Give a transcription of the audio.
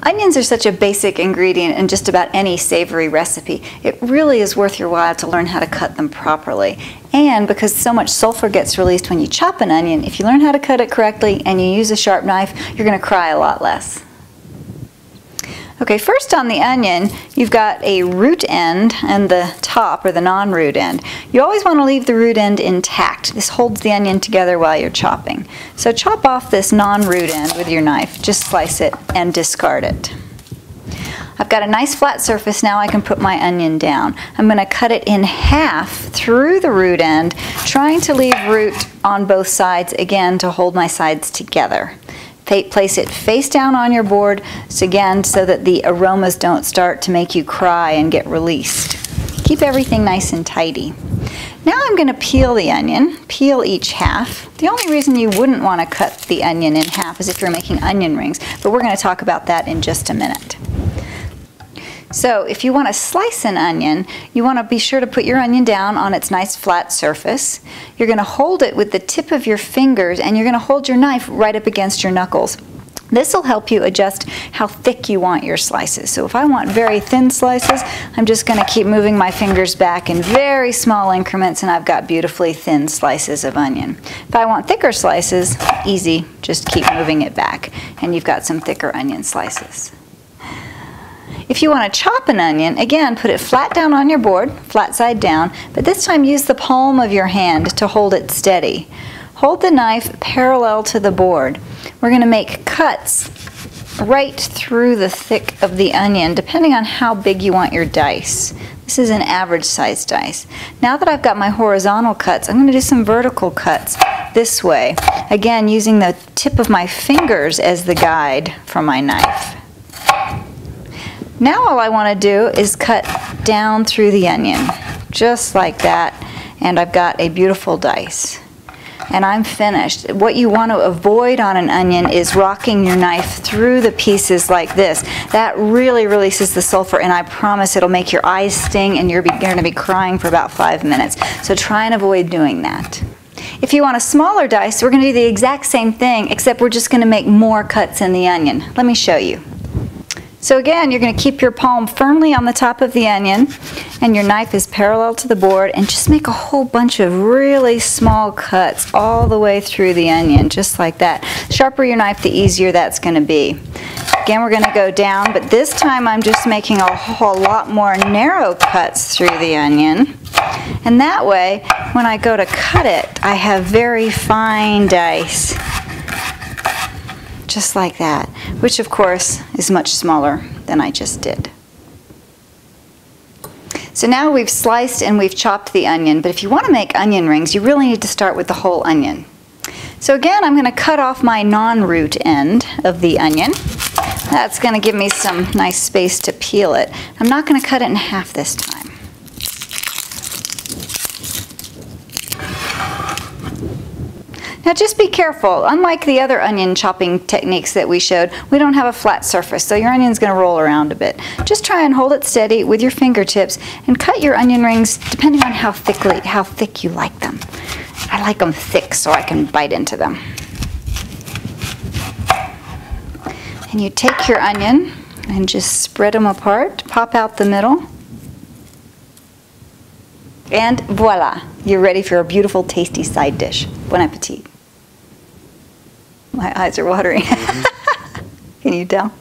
Onions are such a basic ingredient in just about any savory recipe. It really is worth your while to learn how to cut them properly. And because so much sulfur gets released when you chop an onion, if you learn how to cut it correctly and you use a sharp knife, you're going to cry a lot less. Okay, first on the onion, you've got a root end and the top, or the non-root end. You always want to leave the root end intact. This holds the onion together while you're chopping. So chop off this non-root end with your knife. Just slice it and discard it. I've got a nice flat surface now. I can put my onion down. I'm going to cut it in half through the root end, trying to leave root on both sides again to hold my sides together. Place it face down on your board, so again, so that the aromas don't start to make you cry and get released. Keep everything nice and tidy. Now I'm going to peel the onion, peel each half. The only reason you wouldn't want to cut the onion in half is if you're making onion rings, but we're going to talk about that in just a minute. So if you want to slice an onion, you want to be sure to put your onion down on its nice flat surface. You're going to hold it with the tip of your fingers, and you're going to hold your knife right up against your knuckles. This will help you adjust how thick you want your slices. So if I want very thin slices, I'm just going to keep moving my fingers back in very small increments, and I've got beautifully thin slices of onion. If I want thicker slices, easy, just keep moving it back, and you've got some thicker onion slices. If you want to chop an onion, again, put it flat down on your board, flat side down, but this time use the palm of your hand to hold it steady. Hold the knife parallel to the board. We're going to make cuts right through the thick of the onion, depending on how big you want your dice. This is an average size dice. Now that I've got my horizontal cuts, I'm going to do some vertical cuts this way. Again, using the tip of my fingers as the guide for my knife. Now all I want to do is cut down through the onion, just like that, and I've got a beautiful dice. And I'm finished. What you want to avoid on an onion is rocking your knife through the pieces like this. That really releases the sulfur, and I promise it'll make your eyes sting and you're going to be crying for about 5 minutes. So try and avoid doing that. If you want a smaller dice, we're going to do the exact same thing, except we're just going to make more cuts in the onion. Let me show you. So again, you're going to keep your palm firmly on the top of the onion, and your knife is parallel to the board, and just make a whole bunch of really small cuts all the way through the onion, just like that. The sharper your knife, the easier that's going to be. Again, we're going to go down, but this time I'm just making a whole lot more narrow cuts through the onion. And that way, when I go to cut it, I have very fine dice. Just like that, which of course is much smaller than I just did. So now we've sliced and we've chopped the onion, but if you want to make onion rings, you really need to start with the whole onion. So again, I'm going to cut off my non-root end of the onion. That's going to give me some nice space to peel it. I'm not going to cut it in half this time. Now just be careful. Unlike the other onion chopping techniques that we showed, we don't have a flat surface, so your onion's going to roll around a bit. Just try and hold it steady with your fingertips and cut your onion rings depending on how thick you like them. I like them thick so I can bite into them. And you take your onion and just spread them apart, pop out the middle, and voila, you're ready for a beautiful, tasty side dish. Bon appetit. My eyes are watering. Can you tell?